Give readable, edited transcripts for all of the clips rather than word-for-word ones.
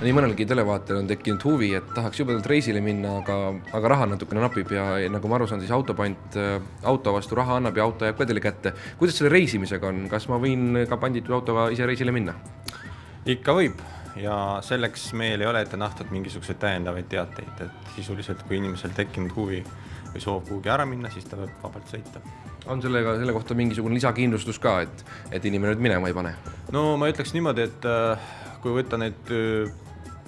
Nii mõnelgi televaatajal on tekkinud huvi, et tahaks jubedalt reisile minna, aga raha natukene napib ja nagu ma aru saan, siis autopant auto vastu raha annab ja auto jääb ka teile kätte. Kuidas selle reisimisega on? Kas ma võin ka panditud autoga ise reisile minna? Ikka võib ja selleks meil ei ole ette nähtud mingisuguseid täiendavaid teateid, et sisuliselt kui inimesel tekkinud huvi või soov kuhugi ära minna, siis ta võib vabalt sõita. On selle kohta mingisugune lisakindlustus ka, et inimene nüüd minema ei pane? No ma ütleks niimoodi, et kui võtta need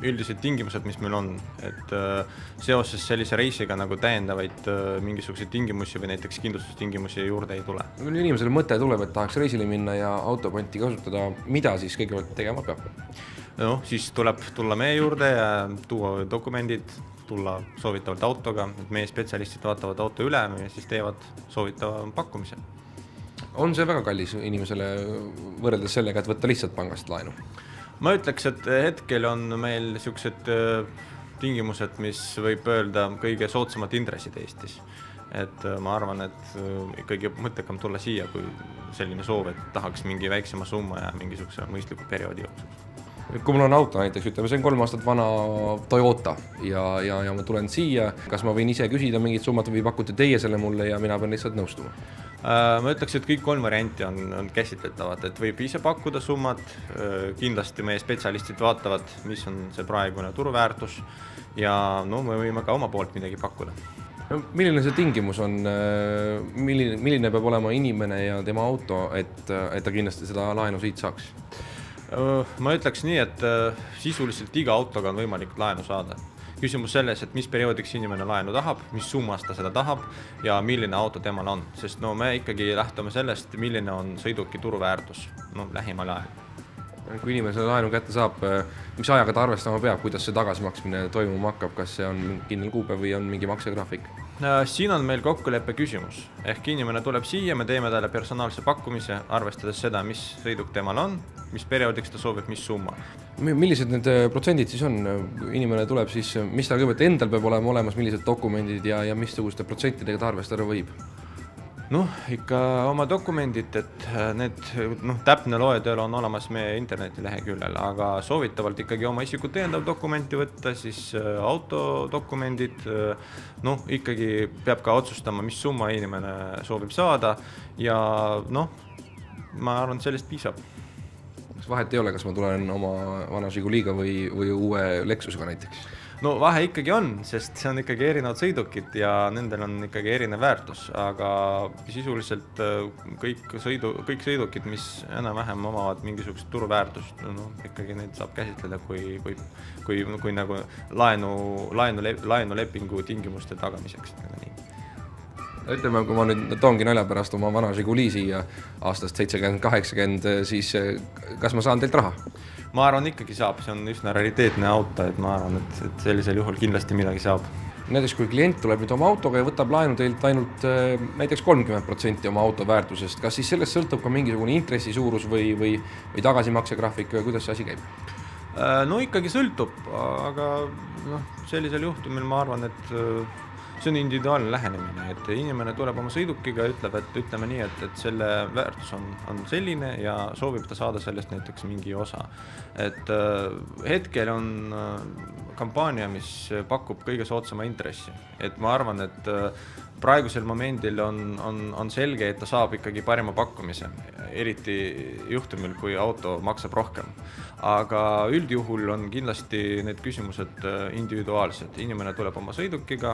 üldised tingimused, mis meil on, et seoses sellise reisiga nagu täiendavaid mingisuguseid tingimusi või näiteks kindlustustingimusi juurde ei tule. Kui inimesele mõte tuleb, et tahaks reisile minna ja autopanti kasutada, mida siis kõigepealt tegema peab? No, siis tuleb tulla meie juurde ja tuua dokumendid, tulla soovitavalt autoga, et meie spetsialistid vaatavad auto üle ja siis teevad soovitava pakkumise. On see väga kallis inimesele võrreldes sellega, et võtta lihtsalt pangast laenu? Ma ütleks, et hetkel on meil niisugused tingimused, mis võib öelda kõige soodsamad intressid Eestis. Et ma arvan, et kõige mõttekam tulla siia, kui selline soov, et tahaks mingi väiksema summa ja mingisuguse mõistliku perioodi jooksul. Kui mul on auto näiteks, ütleme, see on 3 aastat vana Toyota ja ma tulen siia, kas ma võin ise küsida mingit summat või pakute teie selle mulle ja mina pean lihtsalt nõustuma? Ma ütleks, et kõik 3 varianti on käsitletavad, et võib ise pakkuda summat, kindlasti meie spetsialistid vaatavad, mis on see praegune turuväärtus ja no, me võime ka oma poolt midagi pakkuda. Milline see tingimus on, milline peab olema inimene ja tema auto, et ta kindlasti seda laenu siit saaks? Ma ütleks nii, et sisuliselt iga autoga on võimalik laenu saada. Küsimus selles, et mis perioodiks inimene laenu tahab, mis summas ta seda tahab ja milline auto temal on. Sest no, me ikkagi lähtume sellest, milline on sõiduki turuväärtus lähimal ajal. Kui inimene selle laenu kätte saab, mis ajaga ta arvestama peab, kuidas see tagasimaksmine toimuma hakkab, kas see on kindel kuupäev või on mingi maksegraafik? Siin on meil kokkuleppe küsimus. Ehk inimene tuleb siia, me teeme talle personaalse pakkumise, arvestades seda, mis sõiduk temal on, mis perioodiks ta soovib, mis summa. Millised need protsendid siis on? Inimene tuleb siis, mis ta kõigepealt endal peab olema olemas, millised dokumendid ja missuguste protsentidega ta arvestada võib? Noh, ikka oma dokumendid, et need täpne loetööl on olemas meie internetileheküljel, aga soovitavalt ikkagi oma isikut tõendav dokumenti võtta, siis autodokumendid, ikkagi peab ka otsustama, mis summa inimene soovib saada ja ma arvan, et sellest piisab. Kas vahet ei ole, kas ma tulen oma vana Žiguliga või uue Lexusega näiteks? No vahe ikkagi on, sest see on ikkagi erinevad sõidukid ja nendel on ikkagi erinev väärtus, aga sisuliselt kõik sõidukid, mis enam-vähem omavad mingisugust turuväärtust, ikkagi neid saab käsitleda kui nagu laenulepingu tingimuste tagamiseks. Ütleme, kui ma nüüd toongi nalja pärast oma vana Žiguli siia aastast 70-80, siis kas ma saan teilt raha? Ma arvan, ikkagi saab, see on üsna rariteetne auto, et ma arvan, et sellisel juhul kindlasti midagi saab. Näiteks kui klient tuleb nüüd oma autoga ja võtab laenu teilt ainult näiteks 30% oma auto väärtusest, kas siis sellest sõltub ka mingisugune intressi suurus või tagasimaksegraafik, kuidas see asi käib? No ikkagi sõltub, aga sellisel juhtumil ma arvan, et see on individuaalne lähenemine, et inimene tuleb oma sõidukiga ja ütleme nii, et selle väärtus on selline ja soovib ta saada sellest näiteks mingi osa. Et hetkel on kampaania, mis pakub kõige soodsama intressi. Et ma arvan, et praegusel momendil on selge, et ta saab ikkagi parima pakkumise, eriti juhtumil, kui auto maksab rohkem. Aga üldjuhul on kindlasti need küsimused individuaalsed. Inimene tuleb oma sõidukiga,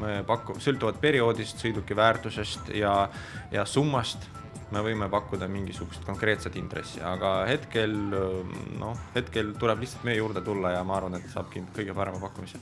sõltuvad perioodist, sõiduki väärtusest ja summast me võime pakkuda mingisugust konkreetset intressi, aga hetkel tuleb lihtsalt meie juurde tulla ja ma arvan, et saab kõige parema pakkumise.